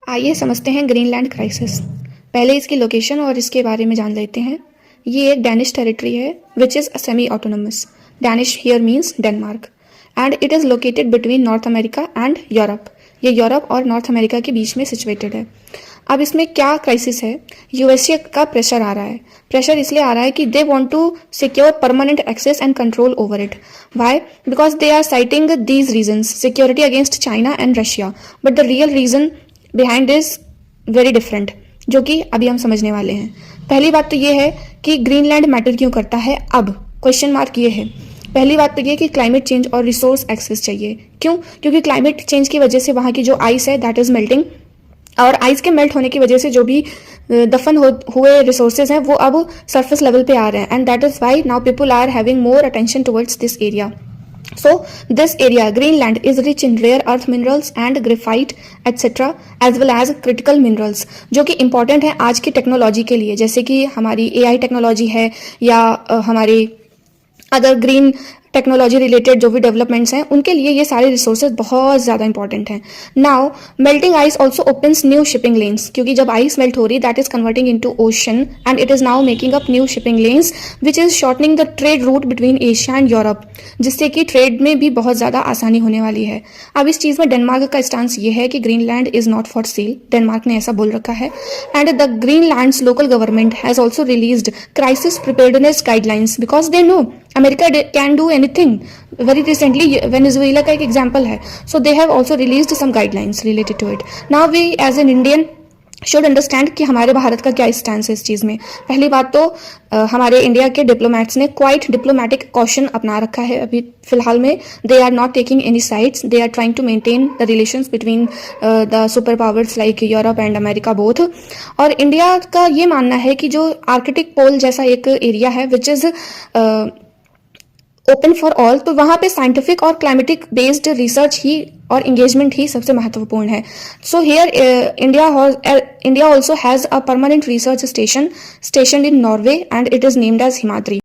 आइए समझते हैं ग्रीनलैंड क्राइसिस। पहले इसकी लोकेशन और इसके बारे में जान लेते हैं। ये एक डैनिश टेरिटरी है which is semi autonomous. Danish here means Denmark and it is located between north America and Europe. ये यूरोप और नॉर्थ अमेरिका के बीच में सिचुएटेड है। अब इसमें क्या क्राइसिस है? यूएसए का प्रेशर आ रहा है। प्रेशर इसलिए आ रहा है कि they want to secure permanent access and control over it. Why? Because they are citing these reasons, security against China and Russia, but the real reason behind is very different, जो कि अभी हम समझने वाले हैं। पहली बात तो ये है कि ग्रीनलैंड मैटर क्यों करता है। अब क्वेश्चन मार्क ये है। पहली बात तो ये कि क्लाइमेट चेंज और रिसोर्स एक्सेस चाहिए। क्यों? क्योंकि क्लाइमेट चेंज की वजह से वहाँ की जो आइस है दैट इज मेल्टिंग, और आइस के मेल्ट होने की वजह से जो भी दफन हुए रिसोर्सेज हैं वो अब सरफेस लेवल पे आ रहे हैं, and that is why now people are having more attention towards this area. So this area, Greenland, is rich in rare earth minerals and graphite etc. as well as critical minerals, जो कि important है आज की technology के लिए, जैसे कि हमारी AI टेक्नोलॉजी है या हमारे अदर ग्रीन टेक्नोलॉजी रिलेटेड जो भी डेवलपमेंट्स हैं उनके लिए ये सारे रिसोर्सेज बहुत ज़्यादा इंपॉर्टेंट हैं. Now melting ice also opens new shipping lens, क्योंकि जब आइस मेल्ट हो रही that is converting into ocean and it is now making up new shipping lens which is shortening the trade route between Asia and Europe, जिससे कि trade में भी बहुत ज़्यादा आसानी होने वाली है. अब इस चीज़ में डेनमार्क का स्टांस ये है कि Greenland is not for sale. Denmark ने ऐसा बोल रखा है. And the Greenlands local government has also released crisis preparedness guidelines because they know America can do anything. Very recently Venezuela का एक एग्जाम्पल है. So they have also released some guidelines related to it. Now we as an Indian should understand कि हमारे भारत का क्या stand है इस चीज़ में. पहली बात तो हमारे इंडिया के डिप्लोमेट्स ने क्वाइट डिप्लोमेटिक कॉशन अपना रखा है अभी फिलहाल में. They are not taking any sides. They are trying to maintain the relations between the super powers like Europe and America both. और इंडिया का ये मानना है कि जो आर्कटिक पोल जैसा एक एरिया है which is open for all, तो वहाँ पे साइंटिफिक और क्लाइमेटिक बेस्ड रिसर्च ही और एंगेजमेंट ही सबसे महत्वपूर्ण है. So here India also has a permanent research station in Norway and it is named as Himadri.